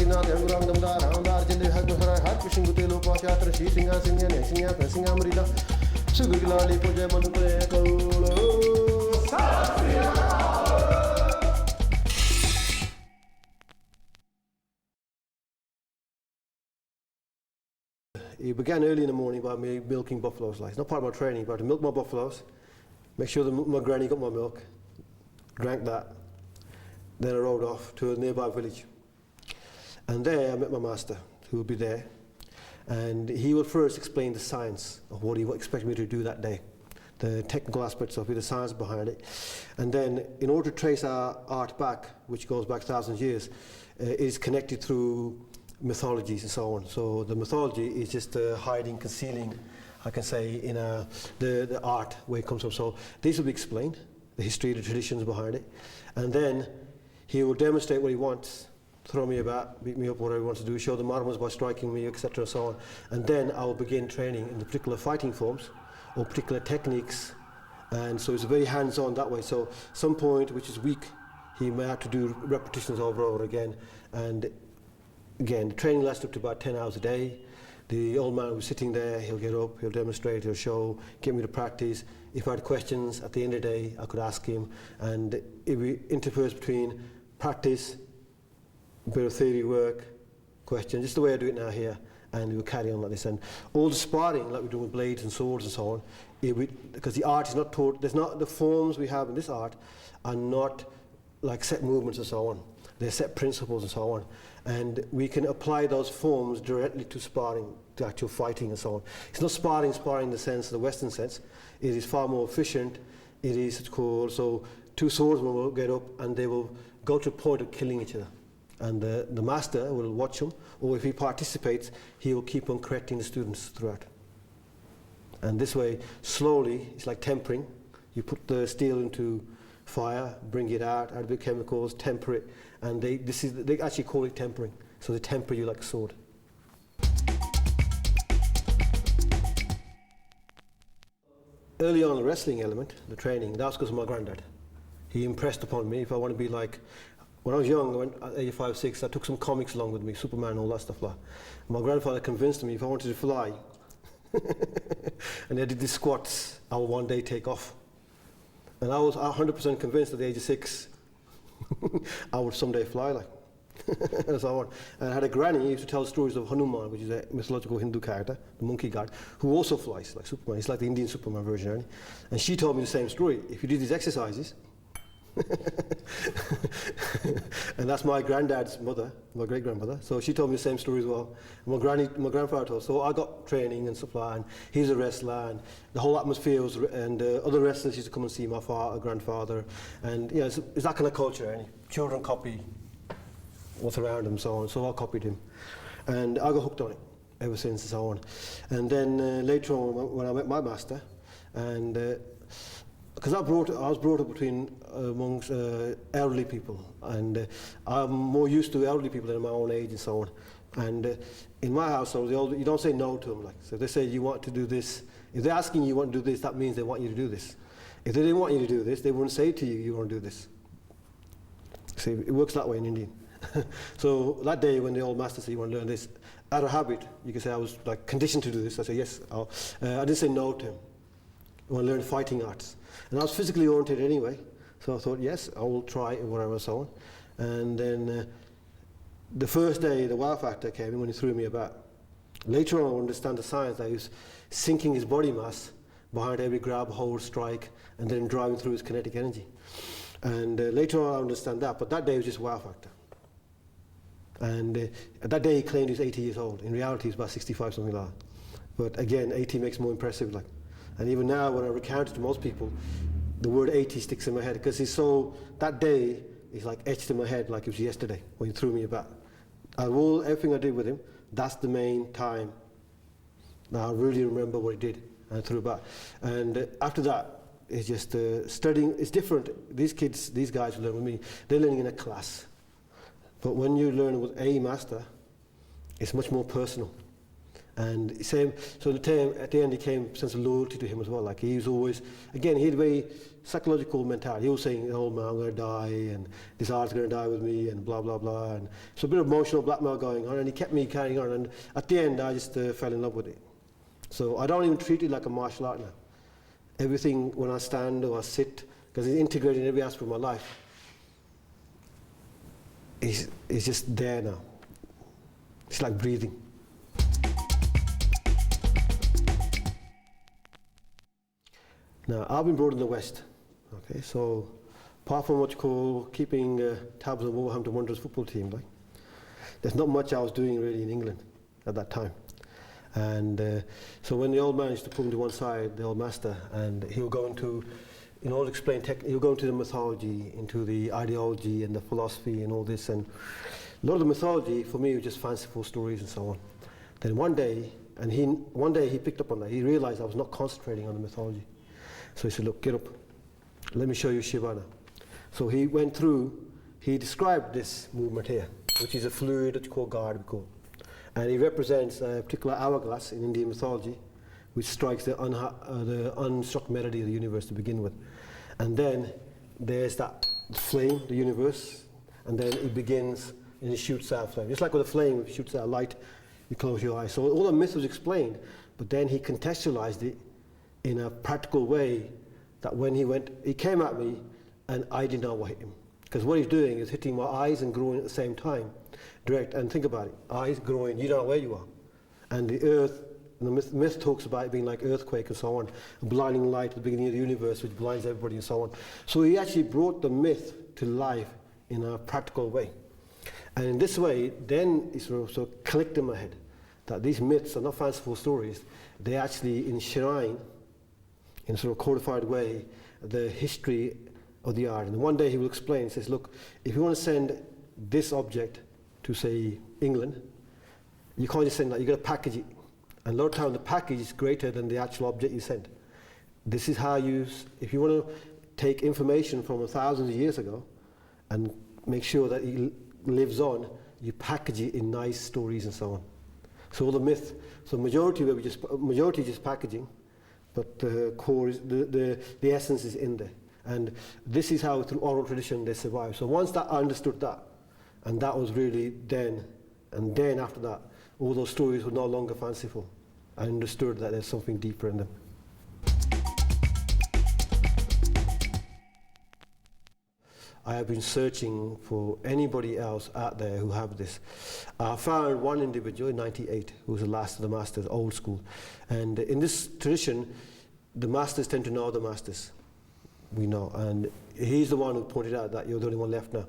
Sinath, Yangurang, Damdar, Hamdar, Jindi, Hagusara, Hakushin, Gutelo, Pashatr, Shinga, Singa, Singa, Singa, Marida, Sugulali, Puja, Manupre, It began early in the morning by me milking buffaloes. Like, it's not part of my training, but to milk my buffaloes, make sure that my granny got my milk, drank that. Then I rode off to a nearby village. And there I met my master, who would be there. And he would first explain the science of what he expected me to do that day, the technical aspects of it, the science behind it. And then, in order to trace our art back, which goes back thousands of years, it is connected through mythologies and so on. So the mythology is just hiding, concealing, I can say, in the art where it comes from. So this will be explained, the history, the traditions behind it. And then he will demonstrate what he wants, throw me about, beat me up, whatever he wants to do, show the marvels by striking me, etc. and so on. And then I will begin training in the particular fighting forms or particular techniques. And so it's very hands-on that way. So some point which is weak, he may have to do repetitions over and over again. And again, the training lasts up to about 10 hours a day. The old man was sitting there, he'll get up, he'll demonstrate, he'll show, get me to practice. If I had questions at the end of the day, I could ask him. And it would intersperse between practice, a bit of theory work, questions, just the way I do it now here, and we will carry on like this. And all the sparring, like we do with blades and swords and so on, because the art is not taught, there's not, the forms we have in this art are not like set movements and so on. They're set principles and so on. And we can apply those forms directly to sparring, to actual fighting and so on. It's not sparring in the sense, the Western sense. It is far more efficient. It is, it's called, so two swordsmen will get up and they will go to a point of killing each other. And the master will watch them, or if he participates, he will keep on correcting the students throughout. And this way, slowly, it's like tempering. You put the steel into fire, bring it out, add a bit of chemicals, temper it, and they actually call it tempering. So they temper you like a sword. Early on, the wrestling element, the training, that was because of my granddad. He impressed upon me if I want to be like, when I was young, I went at age 5, 6, I took some comics along with me, Superman, all that stuff like. My grandfather convinced me if I wanted to fly, and I did the squats, I would one day take off. And I was 100% convinced at the age of 6, I would someday fly like. And so on. And I had a granny who used to tell stories of Hanuman, which is a mythological Hindu character, the monkey god, who also flies like Superman. He's like the Indian Superman version, right? And she told me the same story. If you did these exercises, and that's my granddad's mother, my great-grandmother, so she told me the same story as well. My grandfather told, so I got training and stuff like that, and he's a wrestler, and the whole atmosphere was, and other wrestlers used to come and see my grandfather, and yeah, it's that kind of culture, and children copy what's around them, so on, so I copied him. And I got hooked on it ever since and so on. And then later on, when I met my master, and because I was brought up amongst elderly people, and I'm more used to elderly people than my own age and so on. And in my household, you don't say no to them. Like, so if they say you want to do this, if they're asking you want to do this, that means they want you to do this. If they didn't want you to do this, they wouldn't say to you, you want to do this. See, it works that way in Indian. So that day when the old master said you want to learn this, out of habit, you can say I was like conditioned to do this. I said yes. I didn't say no to him. I want to learn fighting arts. And I was physically oriented anyway, so I thought, yes, I will try and whatever and so on. And then the first day, the wow factor came in when he threw me about. Later on, I understand the science that he was sinking his body mass behind every grab, hold, strike, and then driving through his kinetic energy. And later on, I understand that, but that day was just wow factor. And that day, he claimed he was 80 years old. In reality, he's about 65, something like that. But again, 80 makes more impressive. Like. And even now, when I recount it to most people, the word 80 sticks in my head because that day is like etched in my head like it was yesterday when he threw me about. Everything I did with him, that's the main time. Now I really remember what he did and I threw about. And after that, it's just studying. It's different. These guys who learn with me, they're learning in a class. But when you learn with a master, it's much more personal. And same, so at the end he came a sense of loyalty to him as well. Like he was always, again, he had a very psychological mentality. He was saying, oh man, I'm going to die, and this art's going to die with me, and blah, blah, blah. And so a bit of emotional blackmail going on, and he kept me carrying on. And at the end, I just fell in love with it. So I don't even treat it like a martial art now. Everything, when I stand or I sit, because it's integrated in every aspect of my life, it's just there now. It's like breathing. Now, I've been brought in the West, okay, so apart from what you call keeping tabs on Wolverhampton Wanderers football team, like, there's not much I was doing really in England at that time. And so when the old man used to put me to one side, the old master, and he'll go into, in order to explain he'll go into the mythology, into the ideology and the philosophy and all this, and a lot of the mythology for me was just fanciful stories and so on. Then one day he picked up on that. He realized I was not concentrating on the mythology. So he said, look, get up, let me show you Shiva now. So he went through, he described this movement here, which is a fluid that you call Gard. And he represents a particular hourglass in Indian mythology, which strikes the unstruck melody of the universe to begin with. And then there's that flame, the universe, and then it begins and it shoots out flame. Just like with a flame, it shoots out light, you close your eyes. So all the myth was explained, but then he contextualized it in a practical way that when he came at me and I did not hit him. Because what he's doing is hitting my eyes and groin at the same time. Direct, and think about it, eyes, groin, you don't know where you are. And the earth, and the myth talks about it being like earthquake and so on, a blinding light at the beginning of the universe which blinds everybody and so on. So he actually brought the myth to life in a practical way. And in this way, then it sort of clicked in my head that these myths are not fanciful stories, they actually enshrine in a sort of codified way the history of the art. And one day he will explain, he says, look, if you want to send this object to, say, England, you can't just send that, you've got to package it. And a lot of times the package is greater than the actual object you send. This is how if you want to take information from 1,000 years ago and make sure that it lives on, you package it in nice stories and so on. So all the myth, so majority is just packaging, but the core is, the essence is in there. And this is how through oral tradition they survive. So once that I understood that, and that was really then, and then after that, all those stories were no longer fanciful. I understood that there's something deeper in them. I have been searching for anybody else out there who have this. I found one individual in '98 who was the last of the masters, old school. And in this tradition, the masters tend to know the masters. We know. And he's the one who pointed out that you're the only one left now.